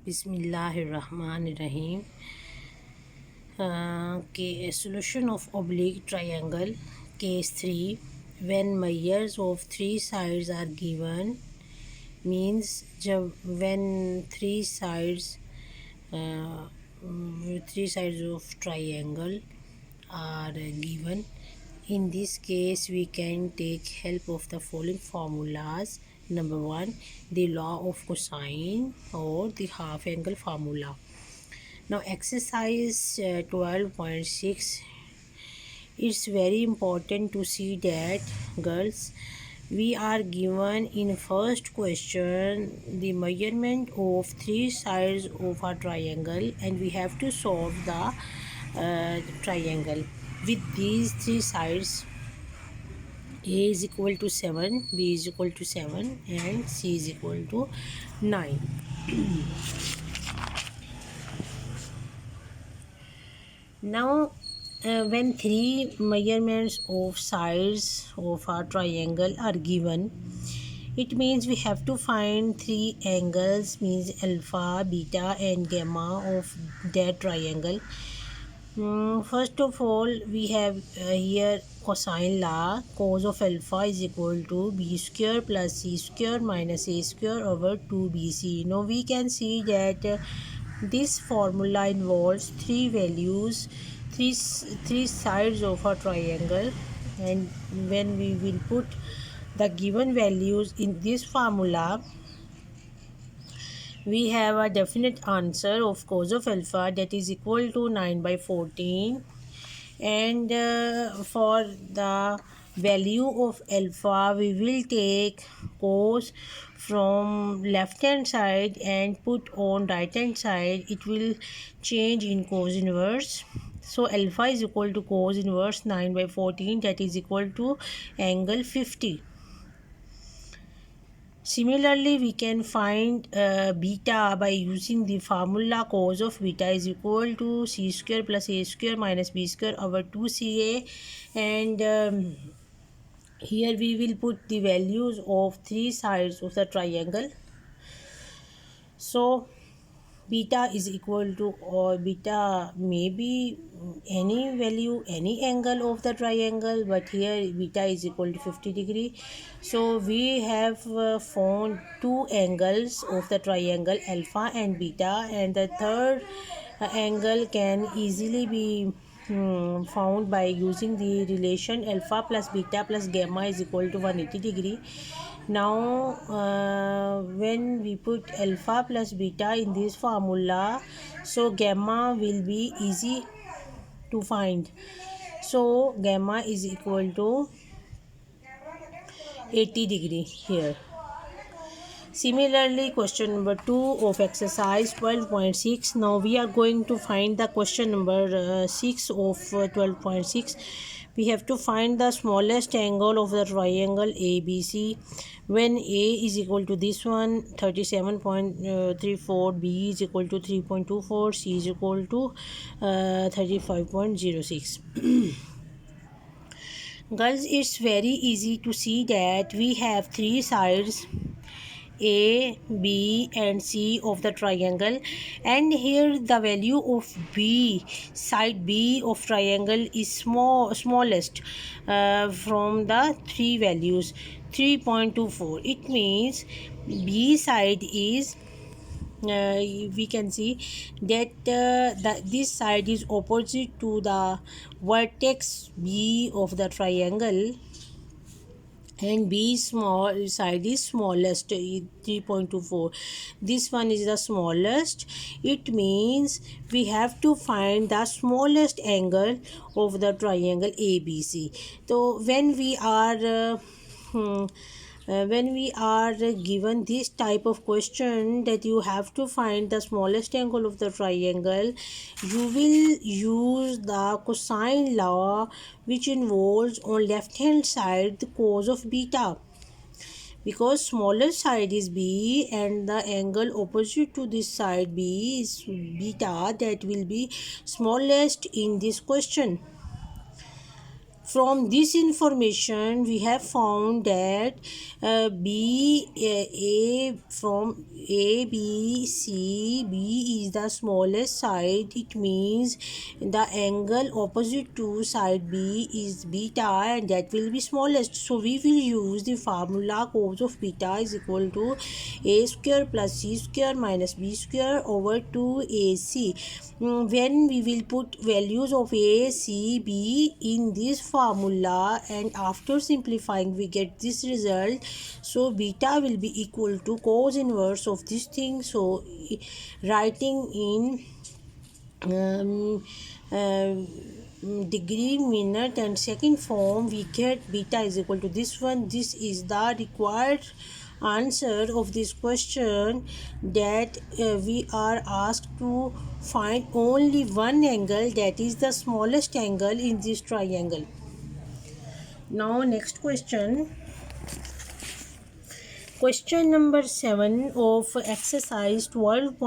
Bismillahirrahmanirrahim. Solution of oblique triangle. Case 3. When measures of three sides are given, means when three sides of triangle are given. In this case, we can take help of the following formulas. Number 1, the law of cosine or the half angle formula. Now exercise 12.6, it's very important to see that, girls, we are given in first question the measurement of three sides of a triangle, and we have to solve the triangle with these three sides. A is equal to 7, B is equal to 7, and C is equal to 9. Now when three measurements of sides of a triangle are given, it means we have to find three angles, means alpha, beta and gamma of that triangle. First of all, we have here cosine law. Cos of alpha is equal to b square plus c square minus a square over 2bc. Now we can see that this formula involves three values, three sides of a triangle, and when we will put the given values in this formula, we have a definite answer of cos of alpha, that is equal to 9 by 14. And for the value of alpha, we will take cos from left hand side and put on right hand side. It will change in cos inverse. So alpha is equal to cos inverse 9 by 14, that is equal to angle 50. Similarly, we can find beta by using the formula. Cos of beta is equal to c square plus a square minus b square over 2ca, and here we will put the values of three sides of the triangle. So beta is equal to, or beta may be any value, any angle of the triangle, but here beta is equal to 50 degree. So we have found two angles of the triangle, alpha and beta, and the third angle can easily be found by using the relation alpha plus beta plus gamma is equal to 180 degree. Now when we put alpha plus beta in this formula, so gamma will be easy to find. So gamma is equal to 80 degree here. Similarly, question number 2 of exercise 12.6. Now we are going to find the question number 6 of 12.6. We have to find the smallest angle of the triangle ABC when A is equal to this one 37.34, B is equal to 3.24, C is equal to 35.06. Girls, it's very easy to see that we have three sides A, B and C of the triangle, and here the value of B, side B of triangle is smallest from the three values 3.24. It means B side is we can see that this side is opposite to the vertex B of the triangle, and B small side is smallest 3.24. This one is the smallest. It means we have to find the smallest angle of the triangle ABC. So when we are given this type of question that you have to find the smallest angle of the triangle, you will use the cosine law, which involves on left hand side the cos of beta, because smaller side is B and the angle opposite to this side B is beta, that will be smallest in this question. From this information we have found that from A B C, B is the smallest side. It means the angle opposite to side B is beta, and that will be smallest. So we will use the formula cos of beta is equal to a square plus c square minus b square over 2ac. When we will put values of a, c, b in this formula, and after simplifying we get this result. So beta will be equal to cos inverse of this thing. So writing in um, degree, minute and second form, we get beta is equal to this one. This is the required answer of this question, that we are asked to find only one angle, that is the smallest angle in this triangle. Now next question. Question number 7 of exercise 12.